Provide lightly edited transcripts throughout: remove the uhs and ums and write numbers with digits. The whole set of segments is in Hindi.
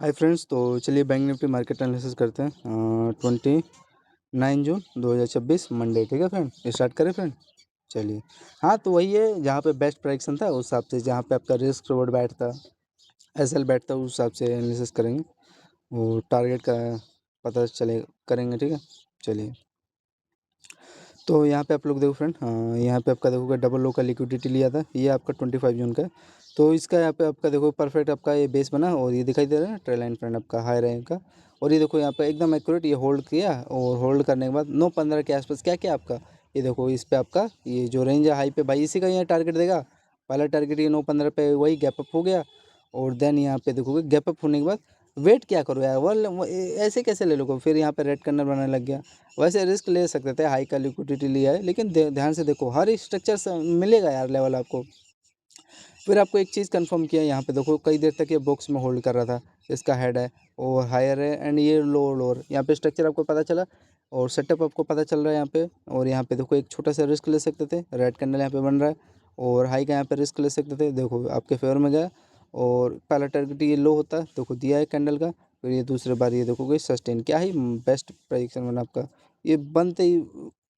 हाय फ्रेंड्स, तो चलिए बैंक निफ्टी मार्केट एनालिसिस करते हैं 29 जून 2026 मंडे। ठीक है फ्रेंड, स्टार्ट करें फ्रेंड। चलिए, हाँ तो वही है जहाँ पे बेस्ट प्राइक्सन था उस हिसाब से, जहाँ पे आपका रिस्क रिवॉर्ड बैठता, एसएल बैठता, उस हिसाब से एनालिसिस करेंगे। वो टारगेट का पता चले करेंगे। ठीक है, चलिए। तो यहाँ पे आप लोग देखो फ्रेंड, यहाँ पे आपका देखोगे डबल लो का लिक्विडिटी लिया था, ये आपका 25 जून का है। तो इसका यहाँ पे आपका देखो परफेक्ट आपका ये बेस बना और ये दिखाई दे रहा है ट्रेल लाइन फ्रेंड आपका हाई रैंक का। और ये देखो यहाँ पे एकदम एक्यूरेट ये होल्ड किया, और होल्ड करने के बाद 9:15 के आसपास क्या क्या आपका ये देखो, इस पे आपका ये जो रेंज है हाई पे भाई, इसी का यहाँ टारगेट देगा। पहला टारगेट ये 9:15 पे वही गैप अप हो गया। और देन यहाँ पे देखोगे गैप अप होने के बाद वेट क्या करो यार, ऐसे कैसे ले लोगे, फिर यहाँ पे रेड कर्नर बनाने लग गया। वैसे रिस्क ले सकते थे, हाई का लिक्विडिटी लिया है, लेकिन ध्यान से देखो हर स्ट्रक्चर से मिलेगा यार लेवल आपको। फिर आपको एक चीज़ कंफर्म किया, यहाँ पे देखो कई देर तक ये बॉक्स में होल्ड कर रहा था, इसका हेड है और हायर है एंड ये लोअर लोअर, यहाँ पे स्ट्रक्चर आपको पता चला और सेटअप आपको पता चल रहा है यहाँ पे। और यहाँ पे देखो एक छोटा सा रिस्क ले सकते थे, रेड कैंडल यहाँ पे बन रहा है और हाई का यहाँ पे रिस्क ले सकते थे, देखो आपके फेवर में गया। और पहला टारगेट ये लो होता है, देखो दिया है कैंडल का। फिर ये दूसरे बार ये देखोगे सस्टेन, क्या ही बेस्ट प्राइक्सन बना आपका, ये बनते ही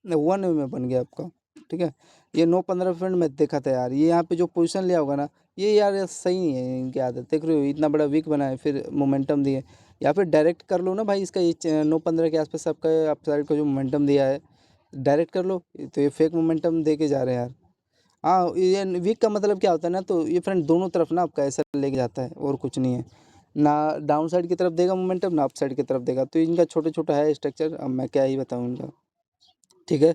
1 में बन गया आपका। ठीक है, ये 9:15 में देखा था यार, ये यहाँ पे जो पोजीशन लिया होगा ना, ये यार ये सही नहीं है इनकी आदत, देख रहे हो इतना बड़ा वीक बना है, फिर मोमेंटम दिए। या फिर डायरेक्ट कर लो ना भाई इसका, ये 9:15 के आसपास आपका आप साइड को जो मोमेंटम दिया है डायरेक्ट कर लो। तो ये फेक मोमेंटम दे के जा रहे हैं यार। हाँ, ये वीक का मतलब क्या होता है ना, तो ये फ्रेंड दोनों तरफ ना आपका ऐसा लेके जाता है और कुछ नहीं है। ना डाउन साइड की तरफ देगा मोमेंटम, ना अप साइड की तरफ देगा, तो इनका छोटा छोटा है स्ट्रक्चर, अब मैं क्या ही बताऊँ इनका। ठीक है,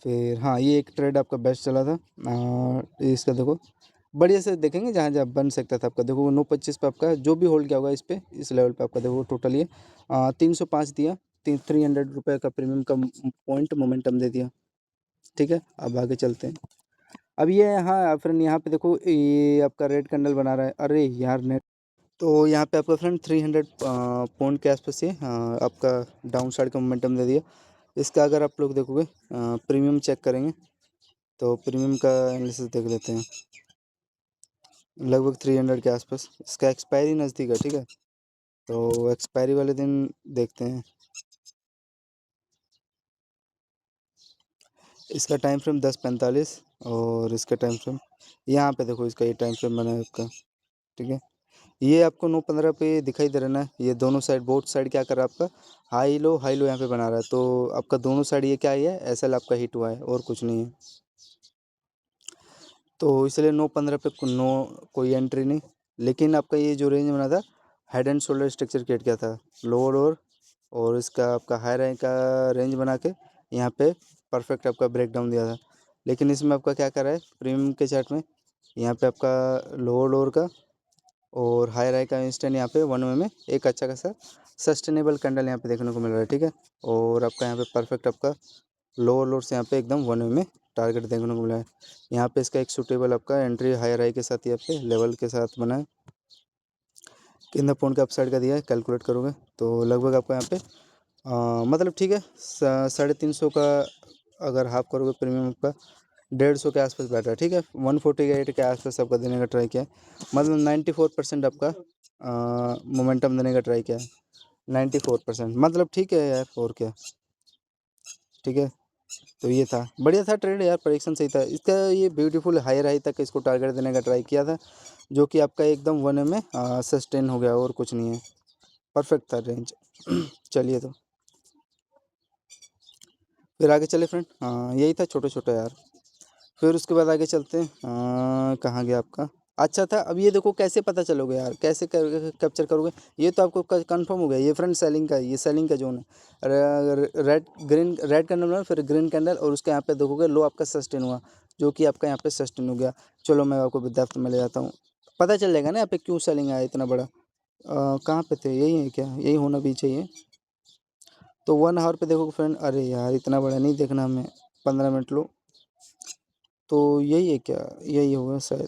फिर हाँ ये एक ट्रेड आपका बेस्ट चला था। इसका देखो बढ़िया से देखेंगे, जहाँ जहाँ बन सकता था आपका, देखो 9:25 पे आपका जो भी होल्ड किया होगा इस पे, इस लेवल पे आपका देखो टोटल ये 305 दिया, 300 रुपये का प्रीमियम का पॉइंट मोमेंटम दे दिया। ठीक है, अब आगे चलते हैं। अब ये हाँ फ्रेंड, यहाँ पे देखो ये आपका रेड कैंडल बना रहा है, अरे यार नेट। तो यहाँ पे आपका फ्रेंड 300 पॉइंट के आसपास से आपका डाउन साइड का मोमेंटम दे दिया। इसका अगर आप लोग देखोगे प्रीमियम चेक करेंगे, तो प्रीमियम का एनालिसिस देख लेते हैं। लगभग 300 के आसपास इसका एक्सपायरी नज़दीक है। ठीक है, तो एक्सपायरी वाले दिन देखते हैं। इसका टाइम फ्रेम 10:45 और इसका टाइम फ्रेम यहाँ पे देखो, इसका ये टाइम फ्रेम बना है आपका। ठीक है, ये आपको 9:15 पे दिखाई दे रहा है ना, ये दोनों साइड बोथ साइड क्या कर रहा है आपका, हाई लो यहाँ पे बना रहा है। तो आपका दोनों साइड ये क्या है, एसएल आपका हिट हुआ है और कुछ नहीं है। तो इसलिए 9:15 पे नो कोई एंट्री नहीं। लेकिन आपका ये जो रेंज बना था, head and shoulder structure create किया था, लोअर और इसका आपका हाई रैंक का रेंज बना के यहाँ पे परफेक्ट आपका ब्रेकडाउन दिया था। लेकिन इसमें आपका क्या कर रहा है प्रीमियम के चार्ट में, यहाँ पे आपका लोअर का और हाई राई का इंस्टेंट यहाँ पे 1 में एक अच्छा खासा सस्टेनेबल कैंडल यहाँ पे देखने को मिल रहा है। ठीक है, और आपका यहाँ पे परफेक्ट आपका लोअर से यहाँ पे एकदम 1 में टारगेट देखने को मिला है। यहाँ पे इसका एक सूटेबल आपका एंट्री हाई राई के साथ यहाँ पे लेवल के साथ बना है। कितना पॉइंट का अपसाइड का दिया है कैलकुलेट करोगे तो लगभग आपका यहाँ पे मतलब ठीक है 350 का अगर हाफ करोगे प्रीमियम आपका 150 के आसपास बैठ रहा है। ठीक है, 148 के आसपास आपका देने का ट्राई किया है, मतलब 94% आपका मोमेंटम देने का ट्राई किया है। 94% मतलब ठीक है यार, और क्या। ठीक है, तो ये था बढ़िया था ट्रेड यार, प्रेडिक्शन सही था इसका, ये ब्यूटीफुल हायर हाई तक इसको टारगेट देने का ट्राई किया था, जो कि आपका एकदम 1 में सस्टेन हो गया और कुछ नहीं है, परफेक्ट था रेंज। चलिए, तो फिर आगे चले फ्रेंड, यही था छोटा छोटा यार। फिर उसके बाद आगे चलते हैं, कहाँ गया आपका, अच्छा था। अब ये देखो कैसे पता चलोगे यार, कैसे कैप्चर करोगे, ये तो आपको कंफर्म हो गया, ये फ्रेंड सेलिंग का, ये सेलिंग का जोन है। रेड ग्रीन रेड कैंडल में फिर ग्रीन कैंडल, और उसके यहाँ पे देखोगे लो आपका सस्टेन हुआ, जो कि आपका यहाँ पे सस्टेन हो गया। चलो मैं आपको विद्यार्थ में ले जाता हूँ, पता चल जाएगा ना यहाँ पे क्यों सेलिंग आया इतना बड़ा। कहाँ पे थे, यही है क्या, यही होना भी चाहिए। तो 1 आवर पे देखोगे फ्रेंड, अरे यार इतना बड़ा नहीं देखना हमें, 15 मिनट लो। तो यही है क्या, यही होगा शायद।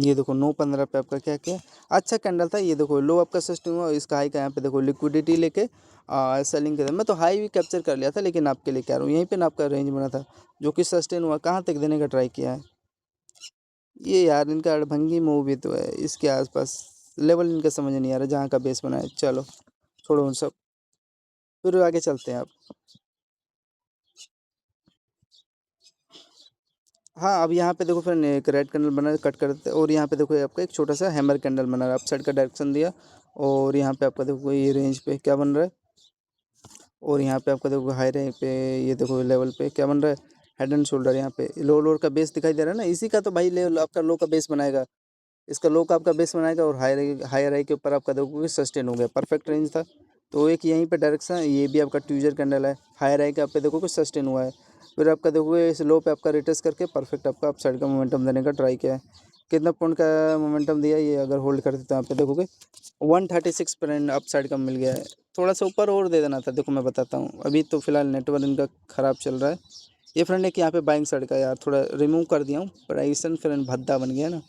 ये देखो 9:15 पे आपका क्या क्या अच्छा कैंडल था, ये देखो लो आपका सस्टेन हुआ, इसका हाई का यहाँ पे देखो लिक्विडिटी लेके सेलिंग कर, मैं तो हाई भी कैप्चर कर लिया था, लेकिन आपके लिए कह रहा हूँ यहीं पे ना आपका रेंज बना था, जो कि सस्टेन हुआ, कहाँ तक देने का ट्राई किया है। ये यार इनका अड़भंगी मूव भी तो है, इसके आसपास लेवल इनका समझ नहीं आ रहा जहाँ का बेस बना है। चलो छोड़ो उन सब, फिर आगे चलते हैं आप। हाँ, अब यहाँ पे देखो फ्रेंड एक रेड कैंडल बना है, कट कर देते हैं, और यहाँ पे देखो ये आपका एक छोटा सा हैमर कैंडल बना है, अप साइड का डायरेक्शन दिया। और यहाँ पे आपका देखो ये रेंज पे क्या बन रहा है, और यहाँ पे आपका देखो हाई रैंक पे, ये देखो लेवल पे क्या बन रहा है, हेड एंड शोल्डर। यहाँ पे लो लोअर का बेस दिखाई दे रहा है ना, इसी का तो भाई लेवल आपका लो का बेस बनाएगा। इसका लो का आपका बेस बनाएगा, और हायर आई के ऊपर आपका देखोगे सस्टेन हो गया, परफेक्ट रेंज था। तो एक यहीं पे डायरेक्शन, ये भी आपका ट्यूजर कैंडल है, हायर आई का आप पे देखोगे सस्टेन हुआ है। फिर आपका देखोगे इस लो पे आपका रिटेस्ट करके परफेक्ट आपका अप साइड का मोमेंटम देने का ट्राई किया है। कितना पॉइंट का मोमेंटम दिया ये अगर होल्ड करते तो यहाँ पे देखोगे 136% अप साइड का मिल गया है। थोड़ा सा ऊपर और दे देना था, देखो मैं बताता हूँ, अभी तो फिलहाल नेटवर्क इनका ख़राब चल रहा है। ये फ्रेंड एक यहाँ पे बाइंग साइड का यार थोड़ा रिमूव कर दिया हूँ, प्राइसन फ्रेंड भद्दा बन गया ना।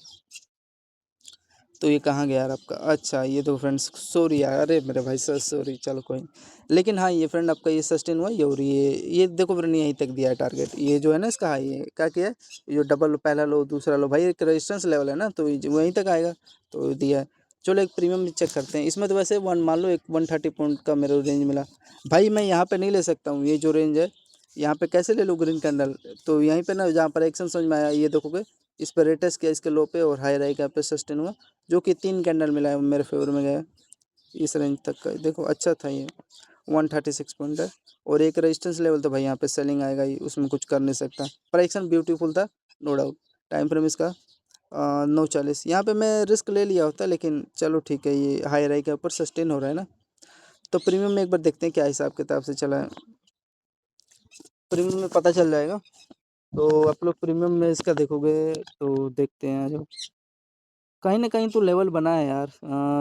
तो ये कहाँ गया यार आपका, अच्छा ये तो फ्रेंड्स सॉरी यार, अरे मेरे भाई सर सॉरी, चलो कोई नहीं। लेकिन हाँ ये फ्रेंड आपका ये सस्टेन हुआ ये, और ये देखो फ्रेंड यहीं तक दिया है टारगेट, ये जो है ना इसका, हाँ ये क्या किया है, ये जो डबल पहला लो दूसरा लो भाई, एक रेजिस्टेंस लेवल है ना, तो ये वहीं तक आएगा, तो दिया है। चलो एक प्रीमियम भी चेक करते हैं, इसमें तो वैसे वन मान लो एक 130 पॉइंट का मेरे रेंज मिला। भाई मैं यहाँ पे नहीं ले सकता हूँ, ये जो रेंज है यहाँ पे कैसे ले लूँ ग्रीन कैंडल। तो यहीं पे ना जहाँ पर एक्शन समझ में आया, ये देखोगे इस पर रेटेस्ट किया इसके लो पे, और हाई राई का पे सस्टेन हुआ, जो कि 3 कैंडल मिला है मेरे फेवर में गया इस रेंज तक का, देखो अच्छा था ये। 136 पॉइंट है, और एक रेजिस्टेंस लेवल तो भाई यहाँ पे सेलिंग आएगा ही, उसमें कुछ कर नहीं सकता। प्राइक्शन ब्यूटीफुल था नो डाउट। टाइम फ्रेम इसका 9:40, यहाँ पे मैं रिस्क ले लिया होता, लेकिन चलो ठीक है, ये हाई राई के ऊपर सस्टेन हो रहा है ना। तो प्रीमियम में एक बार देखते हैं क्या हिसाब किताब से चला है, प्रीमियम में पता चल जाएगा। तो आप लोग प्रीमियम में इसका देखोगे तो देखते हैं जो कहीं ना कहीं तो लेवल बना है यार।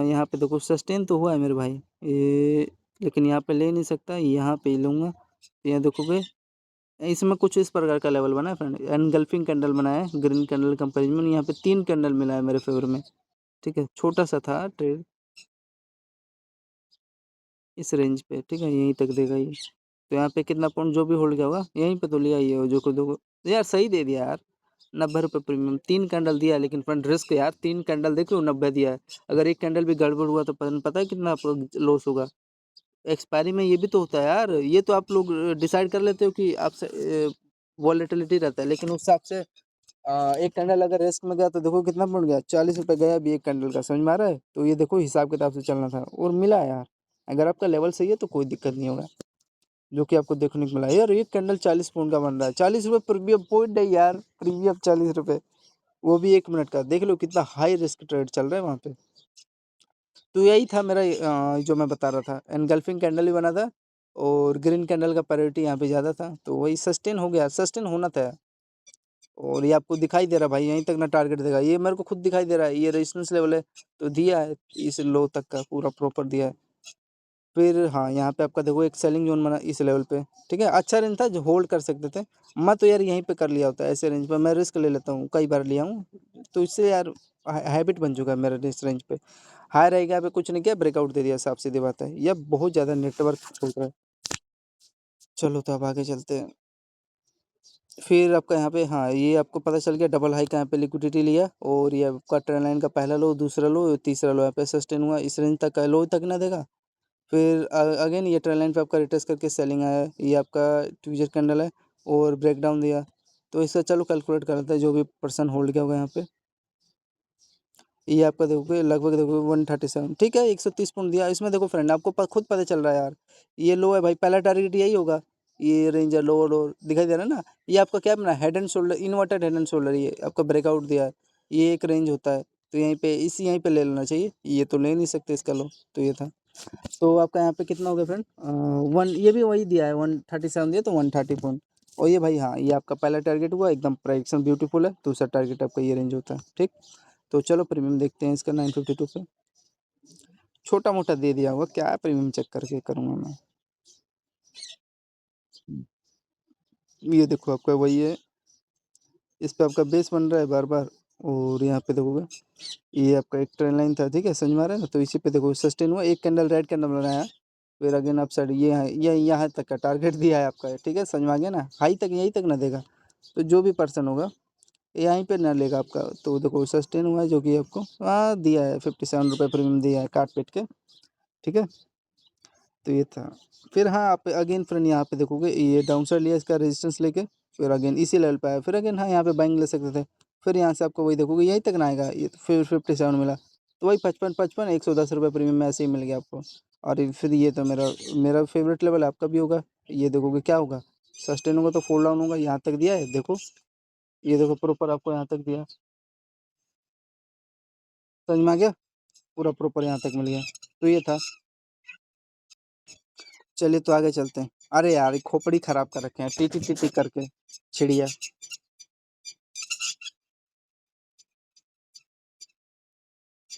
यहाँ पे देखो सस्टेन तो हुआ है मेरे भाई ये, लेकिन यहाँ पे ले नहीं सकता, यहाँ पे ही लूँगा। तो यहाँ देखोगे इसमें कुछ इस प्रकार का लेवल बना है फ्रेंड, एनगल्फिंग कैंडल बना है ग्रीन कैंडल कंपेरिजन में, यहाँ पे 3 कैंडल मिला है मेरे फेवर में। ठीक है, छोटा सा था ट्रेड इस रेंज पे, ठीक है यहीं तक देगा ये। तो यहाँ पे कितना पॉइंट जो भी होल्ड किया होगा यहीं पे तो लिया ही है, जो को देखो यार सही दे दिया यार। 90 रुपये प्रीमियम, 3 कैंडल दिया है, लेकिन फ्रेंड रिस्क यार, 3 कैंडल देख लो 90 दिया है। अगर एक कैंडल भी गड़बड़ हुआ तो पता है कितना आप लोग लॉस होगा। एक्सपायरी में ये भी तो होता है यार, ये तो आप लोग डिसाइड कर लेते हो कि आपसे वॉलेटिलिटी रहता है, लेकिन उस हिसाब से एक कैंडल अगर रिस्क में गया तो देखो कितना पड़ गया, 40 रुपये गया अभी एक कैंडल का, समझ में आ रहा है। तो ये देखो हिसाब किताब से चलना था, और मिला यार। अगर आपका लेवल सही है तो कोई दिक्कत नहीं होगा, जो कि आपको देखने को मिला यार। एक कैंडल 40 पॉइंट का बन रहा है, 40 रुपये प्रीमियम पॉइंट नहीं यार, प्रीमियम 40 रुपये, वो भी 1 मिनट का, देख लो कितना हाई रिस्क ट्रेड चल रहा है वहाँ पे। तो यही था मेरा जो मैं बता रहा था, एनगल्फिंग कैंडल ही बना था, और ग्रीन कैंडल का प्रायोरिटी यहाँ पे ज़्यादा था, तो वही सस्टेन हो गया, सस्टेन होना था। और ये आपको दिखाई दे रहा है भाई, यहीं तक ना टारगेट देगा, ये मेरे को खुद दिखाई दे रहा है, ये रेजिस्टेंस लेवल है, तो दिया है इस लो तक का पूरा प्रॉपर दिया है। फिर हाँ यहाँ पे आपका देखो एक सेलिंग जोन बना इस लेवल पे, ठीक है अच्छा रेंज था जो होल्ड कर सकते थे। मैं तो यार यहीं पे कर लिया होता है, ऐसे रेंज पे मैं रिस्क ले लेता हूँ, कई बार लिया हूँ, तो इससे यार हैबिट बन चुका है मेरा इस रेंज पे। हाई रहेगा पे कुछ नहीं किया, ब्रेकआउट दे दिया, साफ सीधी बात है, यह बहुत ज़्यादा नेटवर्क छोड़ रहा है। चलो तो अब आगे चलते हैं। फिर आपका यहाँ पे हाँ ये आपको पता चल गया डबल हाई का यहाँ पे लिक्विडिटी लिया, और ये आपका ट्रेंड लाइन का पहला लो दूसरा लो तीसरा लो यहाँ पे सस्टेन हुआ, इस रेंज तक का लो तक ना देगा। फिर अगेन ये ट्रेंड लाइन पे आपका रिटेस्ट करके सेलिंग आया, ये आपका ट्यूजर कैंडल है, और ब्रेक डाउन दिया। तो इसका चलो कैलकुलेट करते हैं जो भी पर्सन होल्ड किया होगा यहाँ पे, ये आपका देखोगे लगभग देखोगे 137, ठीक है 130 पॉइंट दिया। इसमें देखो फ्रेंड आपको खुद पता चल रहा है यार, ये लो है भाई, पहला टारगेट यही होगा, ये रेंज है लोअर और दिखाई दे रहा है ना। ये आपका क्या बना head and shoulder, inverted head and shoulder, ये आपका ब्रेकआउट दिया है, ये एक रेंज होता है, तो यहीं पे यहीं पे ले लेना चाहिए, ये तो ले नहीं सकते इसका लो। तो ये था, तो आपका यहाँ पे कितना हो गया फ्रेंड, वन, ये भी वही दिया है 137 दिया, तो 130 पॉइंट। और ये भाई हाँ ये आपका पहला टारगेट हुआ, एकदम प्राइक्शन ब्यूटीफुल है, दूसरा टारगेट आपका ये रेंज होता है, ठीक। तो चलो प्रीमियम देखते हैं इसका 952 पे, छोटा मोटा दे दिया होगा, क्या प्रीमियम चेक करके करूँगा मैं। ये देखो आपका वही है, इस पे आपका बेस बन रहा है बार बार, और यहाँ पे देखोगे ये आपका एक ट्रेंड लाइन था, ठीक है समझ में आ रहा है ना। तो इसी पे देखो सस्टेन हुआ, एक कैंडल रेड कैंडल बनाया, फिर अगेन अप साइड ये है, ये यहाँ तक का टारगेट दिया है आपका, ठीक है समझ में आ गया ना, हाई तक यहीं तक ना देगा। तो जो भी पर्सन होगा यहीं पे ना लेगा आपका। तो देखो सस्टेन हुआ है जो कि आपको दिया है 57 रुपये प्रीमियम दिया है काट पीट के, ठीक है। तो ये था। फिर हाँ आप अगेन फ्रेंड यहाँ पे देखोगे ये डाउन साइड लिया इसका रेजिस्टेंस लेके, फिर अगेन इसी लेवल पे आया, फिर अगेन हाँ यहाँ पे बाइंग ले सकते थे। फिर यहाँ से आपको वही देखोगे यहीं तक ना आएगा, ये तो फिर 57 मिला, तो वही 55 110 रुपये प्रीमियम में ऐसे ही मिल गया आपको। और फिर ये तो मेरा मेरा फेवरेट लेवल है, आपका भी होगा। ये देखोगे क्या होगा, सस्टेन होगा तो फोल्ड डाउन होगा, यहाँ तक दिया है देखो, ये देखो प्रॉपर आपको यहाँ तक दिया, समझ में आ गया, पूरा प्रॉपर यहाँ तक मिल गया। तो ये था। चलिए तो आगे चलते हैं। अरे यार ये खोपड़ी खराब कर रखे हैं टीटी टीटी करके, चिड़िया।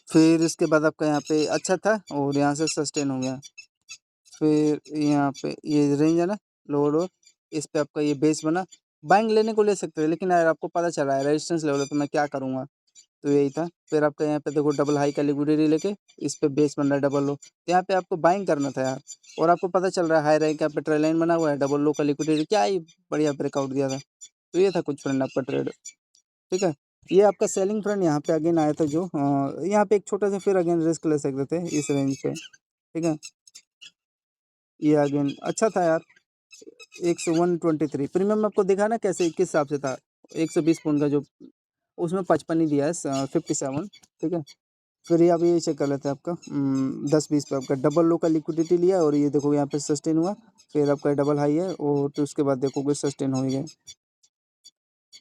फिर इसके बाद आपका यहाँ पे अच्छा था और यहाँ से सस्टेन हो गया। फिर यहाँ पे ये रेंज है ना, लोअर लोअर, इस पे आपका ये बेस बना, बाइंग लेने को ले सकते हैं, लेकिन यार आपको पता चल रहा है रेजिस्टेंस लेवल है तो मैं क्या करूँगा। तो यही था। फिर आपका यहाँ पे देखो डबल हाई का लिक्विडिटी लेके इस पे बेस बन रहा है डबल लो, तो यहाँ पे आपको बाइंग करना था यार। और आपको पता चल रहा है हाई रैंक का पे ट्रेल लाइन बना हुआ है, डबल लो का लिक्विडिटी क्या ही बढ़िया ब्रेकआउट दिया था। तो ये था कुछ फ्रेंड आपका ट्रेड, ठीक है। ये आपका सेलिंग फ्रेंड यहाँ पे अगेन आया था जो यहाँ पे एक छोटा सा फिर अगेन रिस्क ले सकते थे इस रेंज पे, ठीक है। ये अगेन अच्छा था यार, 123 प्रीमियम आपको दिखा ना कैसे किस हिसाब से था, 120 पॉइंट का जो, उसमें 55 ही दिया है 57, ठीक है। फिर ये आप ये चेक कर लेते हैं आपका 10-20 पे आपका डबल लो का लिक्विडिटी लिया और ये देखो यहाँ पे सस्टेन हुआ, फिर आपका डबल हाई है और तो उसके बाद देखोगे सस्टेन हो गया।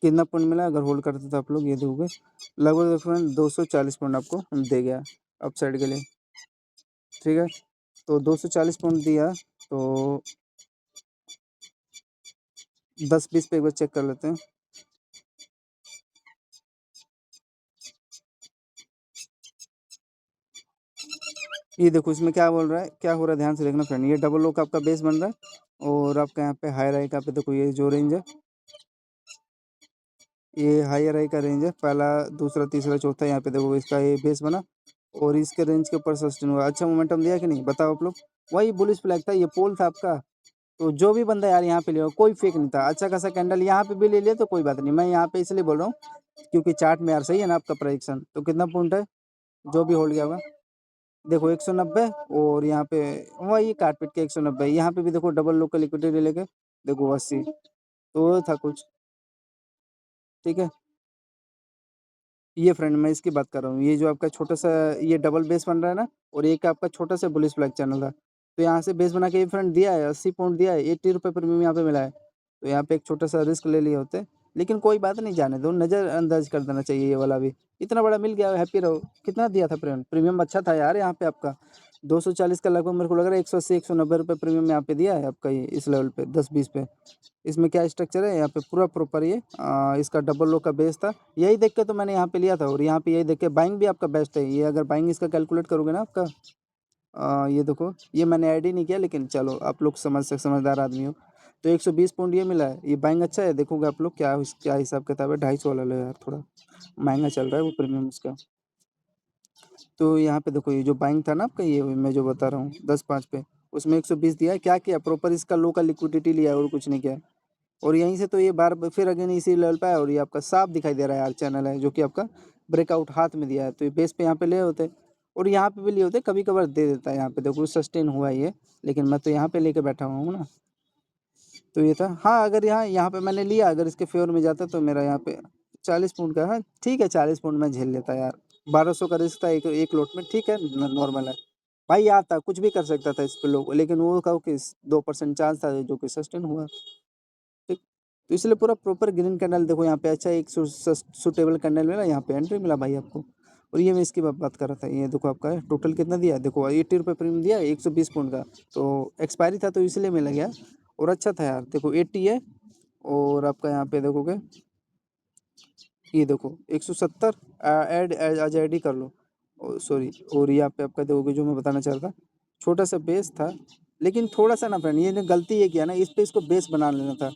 कितना पॉइंट मिला अगर होल्ड करते तो आप लोग, ये देखोगे लगभग फ्रेंड 240 पॉइंट आपको दे गया अप साइड के लिए, ठीक है। तो 240 पॉइंट दिया, तो 10-20 पे एक बार चेक कर लेते हैं। ये देखो इसमें क्या बोल रहा है, क्या हो रहा है, ध्यान से देखना फ्रेंड। ये डबल लो का आपका बेस बन रहा है और आपका यहाँ पे हाई राई का पे देखो ये जो रेंज है, ये हायर हाई का रेंज है, पहला दूसरा तीसरा चौथा, यहाँ पे देखो इसका ये बेस बना और इसके रेंज के ऊपर सस्टेन हुआ। अच्छा मोमेंटम दिया कि नहीं बताओ आप लोग, वही बुलिश फ्लैग था, ये पोल था आपका। तो जो भी बंदा यार यहाँ पे लिया कोई फेक नहीं था, अच्छा खासा कैंडल यहाँ पे भी ले लिया तो कोई बात नहीं, मैं यहाँ पे इसलिए बोल रहा हूँ क्योंकि चार्ट में यार सही है ना आपका प्रेडिक्शन। तो कितना पॉइंट है जो भी होल्ड गया होगा, देखो 190 और यहाँ पे वही काट पीट के 190, यहाँ पे भी देखो डबल लोकल लिक्विडिटी लेके देखो 80, तो वो था कुछ, ठीक है। ये फ्रेंड मैं इसकी बात कर रहा हूँ, ये जो आपका छोटा सा ये डबल बेस बन रहा है ना, और एक आपका छोटा सा बुलिश फ्लैग चैनल था, तो यहाँ से बेस बना के ये फ्रेंड दिया है 80 पॉइंट दिया है, 80 रुपये प्रीमियम यहाँ पे मिला है। तो यहाँ पे एक छोटा सा रिस्क ले लिए होते, लेकिन कोई बात नहीं, जाने दो, नज़रअंदाज कर देना चाहिए ये वाला भी, इतना बड़ा मिल गया, हैप्पी रहो। कितना दिया था प्रीमियम, प्रीमियम अच्छा था यार यहाँ पे आपका 240 का लगभग मेरे को लग रहा है 180-190 रुपये प्रीमियम यहाँ पे दिया है आपका ये इस लेवल पे 10-20 पे। इसमें क्या स्ट्रक्चर है यहाँ पे पूरा प्रॉपर ये इसका डबल लो का बेस था, यही देख के तो मैंने यहाँ पे लिया था और यहाँ पे यही देख के बाइंग भी आपका बेस्ट है। ये अगर बाइंग इसका कैलकुलेट करोगे ना आपका ये देखो, ये मैंने ऐड ही नहीं किया, लेकिन चलो आप लोग समझदार आदमी हो। तो 120 पॉइंट ये मिला है, ये बाइंग अच्छा है, देखोगे आप लोग क्या क्या हिसाब किताब है। 250 वाला लो यार, थोड़ा महंगा चल रहा है वो प्रीमियम उसका। तो यहाँ पे देखो ये जो बाइंग था ना आपका, ये मैं जो बता रहा हूँ 10-5 पे, उसमें 120 दिया है, क्या किया प्रॉपर इसका लो का लिक्विडिटी लिया है और कुछ नहीं किया। और यहीं से तो ये बार फिर अगेन इसी लेवल पे है और ये आपका साफ दिखाई दे रहा है यार चैनल है जो कि आपका ब्रेकआउट हाथ में दिया है, तो ये बेस पे यहाँ पे ले होते और यहाँ पे भी लिए होते, कभी कभार दे देता है यहाँ पे देखो सस्टेन हुआ है ये, लेकिन मैं तो यहाँ पे लेके बैठा हुआ हूँ ना। तो ये था हाँ, अगर यहाँ यहाँ पे मैंने लिया, अगर इसके फेवर में जाता तो मेरा यहाँ पे 40 पॉइंट का, हाँ ठीक है 40 पॉइंट में झेल लेता यार, 1200 का रिस्क था एक लोट में, ठीक है नॉर्मल है। भाई आता कुछ भी कर सकता था इस पे लोग, लेकिन वो कहो कि 2% चांस था जो कि सस्टेन हुआ, ठीक। तो इसलिए पूरा प्रॉपर ग्रीन कैंडल देखो यहाँ पे अच्छा एक सुटेबल कैंडल मिला, यहाँ पे एंट्री मिला भाई आपको। और ये मैं इसकी बात कर रहा था, ये देखो आपका टोटल कितना दिया, देखो 80 रुपये प्रीमियम दिया 120 पॉइंट का, तो एक्सपायरी था तो इसलिए मिल गया और अच्छा था यार। देखो 80 है और आपका यहाँ पे देखोगे ये देखो 170 ऐड आज ऐड ही कर लो, सॉरी। और यहाँ पे आपका देखोगे जो मैं बताना चाह रहा था, छोटा सा बेस था, लेकिन थोड़ा सा ना फ्रेंड ये ने गलती ये किया ना, इस पे इसको बेस बना लेना था,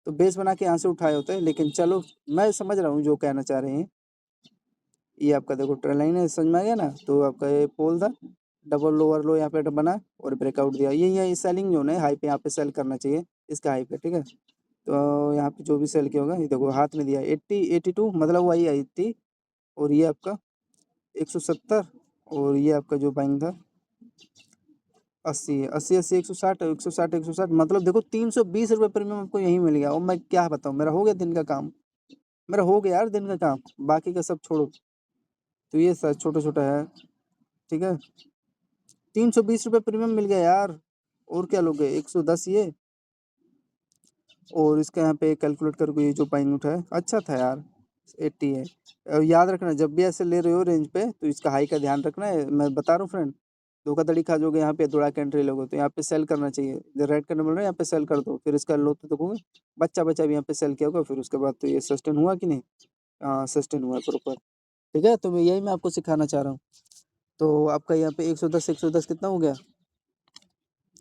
तो बेस बना के यहाँ से उठाए होते हैं। लेकिन चलो मैं समझ रहा हूँ जो कहना चाह रहे हैं। ये आपका देखो ट्रेल लाइन है, समझ में आ गया ना, तो आपका ये पोल था, डबल लोअर लो यहाँ पे बना और ब्रेकआउट दिया, ये सेलिंग जोन है, हाई पे यहाँ पे सेल करना चाहिए इसका हाई पे, ठीक है। तो यहाँ पे जो भी सेल किया होगा, ये देखो हाथ में दिया 80 82 मतलब वही 80 और ये आपका 170 और ये आपका जो बाइंग था 80 80 80 160 160 160 मतलब देखो 320 रुपये प्रीमियम आपको यहीं मिल गया। और मैं क्या बताऊँ, मेरा हो गया दिन का काम, मेरा हो गया यार दिन का काम, बाकी का सब छोड़ो। तो ये सर छोटा छोटा है, ठीक है। 320 रुपये प्रीमियम मिल गया यार। और क्या लोगे, 110 ये और इसका यहाँ पे कैलकुलेट करके ये जो पाइन उठा है अच्छा था यार, 80 है। याद रखना जब भी ऐसे ले रहे हो रेंज पे तो इसका हाई का ध्यान रखना है। मैं बता रहा हूँ फ्रेंड, धोखाधड़ी खा जाओगे यहाँ पे, दौड़ा के एंट्री लोगे तो यहाँ पे सेल करना चाहिए। इधर रेड करने बोल रहे हैं, यहाँ पे सेल कर दो, फिर इसका लो तो देखोगे बच्चा बच्चा भी यहाँ पे सेल किया होगा, फिर उसके बाद तो ये सस्टेन हुआ कि नहीं। हाँ सस्टेन हुआ प्रॉपर, ठीक है। तो यही मैं आपको सिखाना चाह रहा हूँ। तो आपका यहाँ पे 110 कितना हो गया,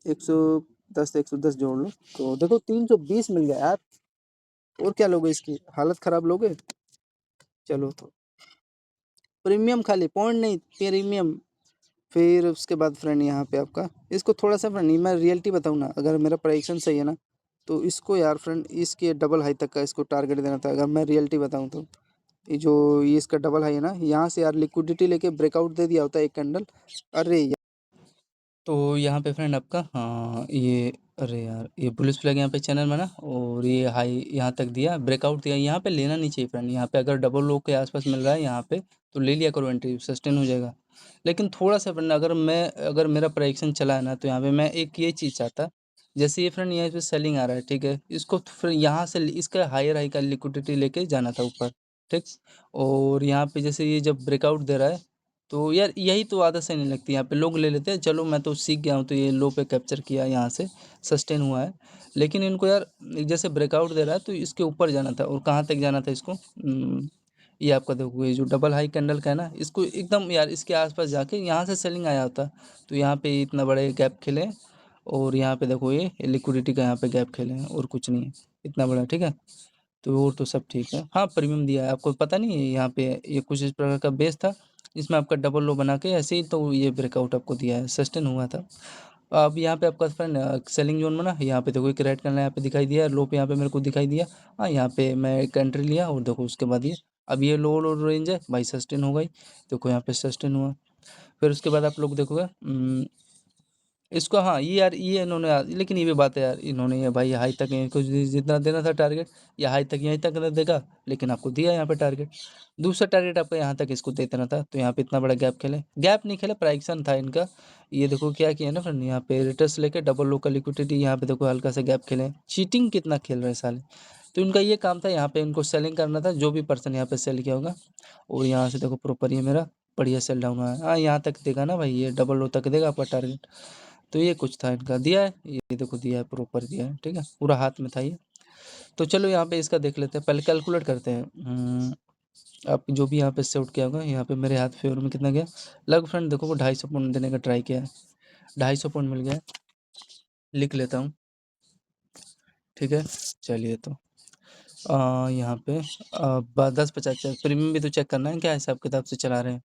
110 जोड़ लो तो देखो 320 मिल गया यार। और क्या लोगे, इसकी हालत खराब लोगे। चलो तो प्रीमियम खाली पॉइंट नहीं, प्रीमियम। फिर उसके बाद फ्रेंड यहाँ पे आपका इसको थोड़ा सा फ्रेंड, मैं रियलिटी बताऊँ ना, अगर मेरा प्राइक्शन सही है ना तो इसको यार फ्रेंड इसके डबल हाई तक का इसको टारगेट देना था, अगर मैं रियलिटी बताऊँ तो। ये जो ये इसका डबल हाई है ना, यहाँ से यार लिक्विडिटी लेके ब्रेकआउट दे दिया होता है एक कैंडल। अरे तो यहाँ पे फ्रेंड आपका हाँ ये, अरे यार ये पुलिस फ्लैग यहाँ पे चैनल में ना, और ये हाई यहाँ तक दिया, ब्रेकआउट दिया, यहाँ पे लेना नहीं चाहिए फ्रेंड। यहाँ पे अगर डबल लो के आसपास मिल रहा है यहाँ पे तो ले लिया करो, एंट्री सस्टेन हो जाएगा। लेकिन थोड़ा सा फ्रेंड, अगर मेरा प्राइक्शन चला है ना तो यहाँ पे मैं एक ये चीज़ चाहता, जैसे ये फ्रेंड यहाँ पे सेलिंग आ रहा है, ठीक है, इसको फिर यहाँ से इसका हायर हाई का लिक्विडिटी लेके जाना था ऊपर, ठीक। और यहाँ पे जैसे ये जब ब्रेकआउट दे रहा है तो यार यही तो आदत से नहीं लगती, यहाँ पे लोग ले लेते हैं, चलो मैं तो सीख गया हूँ, तो ये लो पे कैप्चर किया, यहाँ से सस्टेन हुआ है। लेकिन इनको यार जैसे ब्रेकआउट दे रहा है तो इसके ऊपर जाना था, और कहाँ तक जाना था इसको, ये आपका देखो ये जो डबल हाई कैंडल का है ना, इसको एकदम यार इसके आसपास जाके यहाँ से सेलिंग आया होता तो यहाँ पे इतना बड़े गैप खेले हैं। और यहाँ पे देखो ये लिक्विडिटी का यहाँ पे गैप खेले हैं, और कुछ नहीं है इतना बड़ा, ठीक है। तो और तो सब ठीक है। हाँ प्रीमियम दिया है, आपको पता नहीं है यहाँ पे ये कुछ इस प्रकार का बेस था, इसमें आपका डबल लो बना के ऐसे ही तो ये ब्रेकआउट आपको दिया है, सस्टेन हुआ था। अब यहाँ पे आपका फ्रेंड सेलिंग जोन में ना, यहाँ पे देखो एक रेड कलर यहाँ पे दिखाई दिया, लो पे यहाँ पे मेरे को दिखाई दिया। हाँ यहाँ पे मैं एक एंट्री लिया, और देखो उसके बाद ये अब ये लो लो रेंज है भाई, सस्टेन हो गई, देखो यहाँ पे सस्टेन हुआ। फिर उसके बाद आप लोग देखोगे इसको, हाँ ये यार ये इन्होंने लेकिन ये भी बात है यार, इन्होंने ये भाई हाई तक इनको जितना देना था टारगेट, या हाई तक यहीं तक देगा, लेकिन आपको दिया यहाँ पे टारगेट, दूसरा टारगेट आपका यहाँ तक इसको दे देना था, तो यहाँ पे इतना बड़ा गैप खेले, गैप नहीं खेले, प्राइक्शन था इनका। ये देखो क्या किया ना फ्रेंड, यहाँ पे रिटर्स लेके डबल लो का लिक्विडिटी, यहाँ पे देखो हल्का सा गैप खेले, चीटिंग कितना खेल रहे हैं साले। तो इनका ये काम था, यहाँ पे इनको सेलिंग करना था, जो भी पर्सन यहाँ पे सेल किया होगा। और यहाँ से देखो प्रॉपर ये मेरा बढ़िया सेल डाउन हुआ है, हाँ यहाँ तक देगा ना भाई, ये डबल लो तक देगा आपका टारगेट। तो ये कुछ था इनका, दिया है ये देखो, दिया है प्रॉपर दिया है, ठीक है, पूरा हाथ में था ये। तो चलो यहाँ पे इसका देख लेते हैं, पहले कैलकुलेट करते हैं। आप जो भी यहाँ पे सेट किया होगा, यहाँ पे मेरे हाथ फेवर में कितना गया, लगभग फ्रेंड देखो वो 250 पॉइंट देने का ट्राई किया है, 250 पॉइंट मिल गया है। लिख लेता हूँ, ठीक है। चलिए तो यहाँ पे 10 50 प्रीमियम भी तो चेक करना है, क्या हिसाब किताब से चला रहे हैं।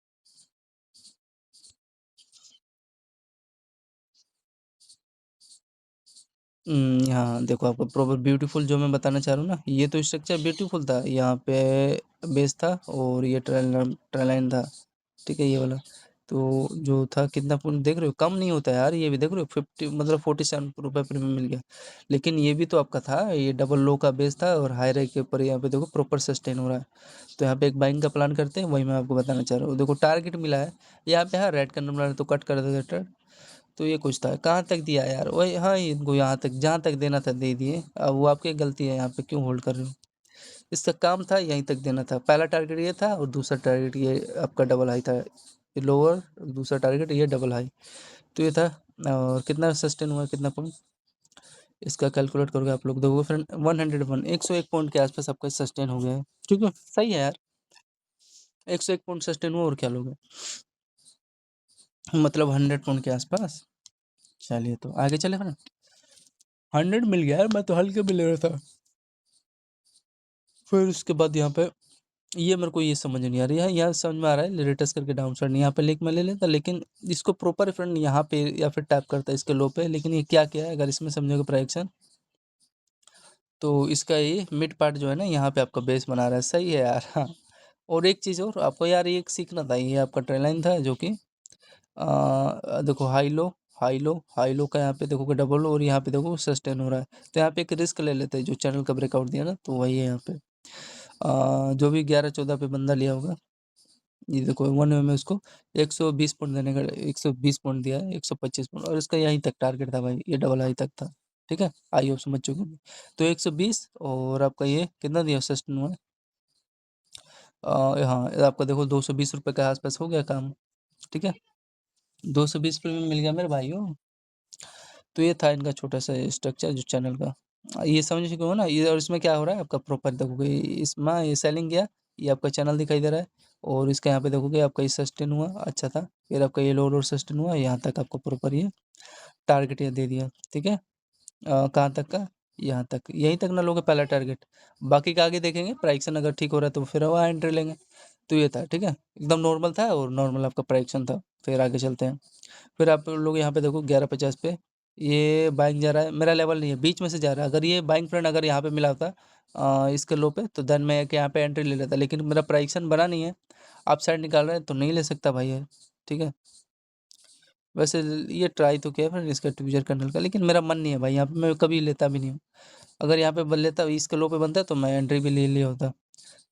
यहाँ देखो आपको प्रॉपर ब्यूटीफुल जो मैं बताना चाह रहा हूँ ना, ये तो स्ट्रक्चर ब्यूटीफुल था, यहाँ पे बेस था और ये ट्रेल लाइन था, ठीक है ये वाला। तो जो था कितना पॉइंट देख रहे हो, कम नहीं होता यार, ये भी देख रहे हो 50 मतलब 47 रुपये प्रीमियम मिल गया। लेकिन ये भी तो आपका था, ये डबल लो का बेस था, और हाई रेक के ऊपर यहाँ पे देखो प्रॉपर सस्टेन हो रहा है। तो यहाँ पे एक बाइंग का प्लान करते हैं, वही मैं आपको बताना चाह रहा हूँ। देखो टारगेट मिला है यहाँ पे, हाँ रेड का नंबर तो कट कर देते। तो ये कुछ था, कहाँ तक दिया यार, वही हाँ इनको यहाँ तक जहाँ तक देना था दे दिए, अब वो आपकी गलती है, यहाँ पे क्यों होल्ड कर रहे हो। इसका काम था यहीं तक देना था, पहला टारगेट ये था, और दूसरा टारगेट ये आपका डबल हाई था, ये लोअर, दूसरा टारगेट ये डबल हाई। तो ये था, और कितना सस्टेन हुआ कितना पॉइंट, इसका कैलकुलेट करोगे आप लोग देखोगे फ्रेंड 101, 101 पॉइंट के आसपास आपका सस्टेन हो गया है, ठीक है सही है यार। 101 पॉइंट सस्टेन हुआ, और क्या लोगे, मतलब 100 पॉइंट के आसपास। चलिए तो आगे चले फ्रेंड, 100 मिल गया यार, मैं तो हल्के में ले रहा था। फिर उसके बाद यहाँ पे ये मेरे को ये समझ नहीं आ रही है, यहाँ समझ में आ रहा है लेटेस्ट करके डाउन साइड यहाँ पे लेक में ले लेता, लेकिन इसको प्रॉपर फ्रेंड यहाँ पे या फिर टैप करता है इसके लो पे, लेकिन ये क्या किया है, अगर इसमें समझोगे प्राइक्शन तो इसका ये मिड पार्ट जो है ना यहाँ पे आपका बेस बना रहा है, सही है यार। हाँ, और एक चीज़ और आपको यार ये सीखना था, ये आपका ट्रेन लाइन था जो कि देखो high low, high low, high low का यहाँ पे देखो डबल लो, और यहाँ पे देखो सस्टेन हो रहा है। तो यहाँ पे एक रिस्क ले लेते हैं, जो चैनल का ब्रेकआउट दिया ना, तो वही है यहाँ पे। जो भी 11-14 पे बंदा लिया होगा, ये देखो 1 वे में उसको 120 पॉइंट देने का, 120 पॉइंट दिया है, 125 पॉइंट, और इसका यहीं तक टारगेट था भाई, ये डबल हाई तक था। ठीक है, आई होप समझ चुके होंगे। तो 120, और आपका ये कितना दिया सस्टेन हुआ है, हाँ आपका देखो 220 रुपये के आसपास हो गया काम। ठीक है, 220 रुपये में मिल गया मेरे भाइयों। तो ये था इनका छोटा सा स्ट्रक्चर जो चैनल का। ये समझ चुके हो ना ये, और इसमें क्या हो रहा है आपका प्रॉपर देखोगे, इसमें ये सेलिंग गया, ये आपका चैनल दिखाई दे रहा है, और इसका यहाँ पे देखोगे आपका ये सस्टेन हुआ, अच्छा था, फिर आपका ये लोअर सस्टेन हुआ, यहाँ तक आपको प्रॉपर ये टारगेट ये दे दिया। ठीक है, कहाँ तक का, यहाँ तक, यहीं तक ना लोगे पहला टारगेट, बाकी का आगे देखेंगे, प्राइक्सन अगर ठीक हो रहा है तो फिर वहाँ एंट्री लेंगे। तो ये था, ठीक है, एकदम नॉर्मल था, और नॉर्मल आपका प्राइक्सन था। फिर आगे चलते हैं, फिर आप लोग यहाँ पे देखो 1150 पे ये बाइंग जा रहा है, मेरा लेवल नहीं है, बीच में से जा रहा है। अगर ये बाइंग फ्रेंड अगर यहाँ पे मिला होता इसके लो पे, तो देन मैं यहाँ पे एंट्री ले लेता, लेकिन मेरा प्राइक्सन बना नहीं है, आप साइड निकाल रहे हैं तो नहीं ले सकता भाई है। ठीक है, वैसे ये ट्राई तो किया फ्रेंड इसका ट्विजर कर्नल का, लेकिन मेरा मन नहीं है भाई, यहाँ पे मैं कभी लेता भी नहीं हूँ। अगर यहाँ पे बन लेता, इसके लो पे बनता तो मैं एंट्री भी ले लिया होता।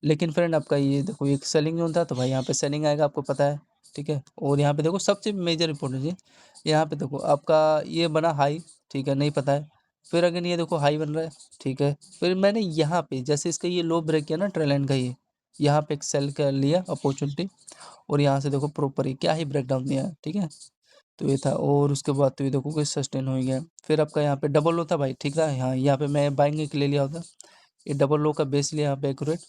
लेकिन फ्रेंड आपका ये देखो एक सेलिंग जोन था, तो भाई यहाँ पे सेलिंग आएगा, आपको पता है। ठीक है, और यहाँ पे देखो सबसे मेजर इंपॉर्टेंट चीज, यहाँ पे देखो आपका ये बना हाई, ठीक है, नहीं पता है। फिर अगेन ये देखो हाई बन रहा है, ठीक है। फिर मैंने यहाँ पे जैसे इसका ये लो ब्रेक किया ना ट्रेल लाइन का, ये यहाँ पे एक सेल कर लिया अपॉर्चुनिटी, और यहाँ से देखो प्रॉपर ही क्या ही ब्रेक डाउन दिया है। ठीक है, तो ये था, और उसके बाद तो ये देखो कि सस्टेन हो गया। फिर आपका यहाँ पे डबल लो था भाई, ठीक था, हाँ यहाँ पे मैं बाइंग के ले लिया होता, ये डबल लो का बेस लिया यहाँ पे एक्यूरेट।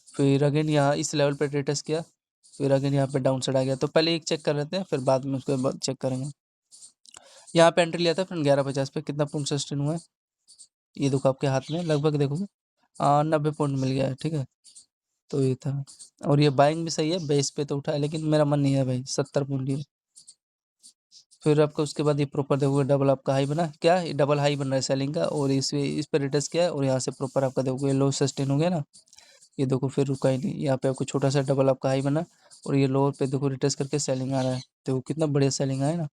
फिर अगेन यहाँ इस लेवल पे टेस्ट किया, फिर अगेन यहाँ पे डाउन साइड आ गया। तो पहले एक चेक कर लेते हैं, फिर बाद में उसके बाद चेक करेंगे। यहाँ पे एंट्री लिया था फ्रेंड 1150 पे, कितना पॉइंट सस्टेन हुआ है, ये देखो आपके हाथ में लगभग देखोगे 90 पॉइंट मिल गया है। ठीक है, तो ये था, और ये बाइंग भी सही है, बेस पे तो उठा है, लेकिन मेरा मन नहीं है भाई, 70 पॉइंट ये। फिर आपका उसके बाद ये प्रॉपर देखोगे डबल आपका हाई बना, क्या ये डबल हाई बन रहा है सेलिंग का, और इस पे रिटेस्ट किया है, और यहाँ से प्रॉपर आपका देखोगे लो सस्टेन हो गया ना, ये देखो फिर रुका ही नहीं, यहाँ पे आपको छोटा सा डबल आपका हाई बना, और ये लोअर पे देखो रिटेस्ट करके सेलिंग आ रहा है, देखो कितना बढ़िया सेलिंग आया ना।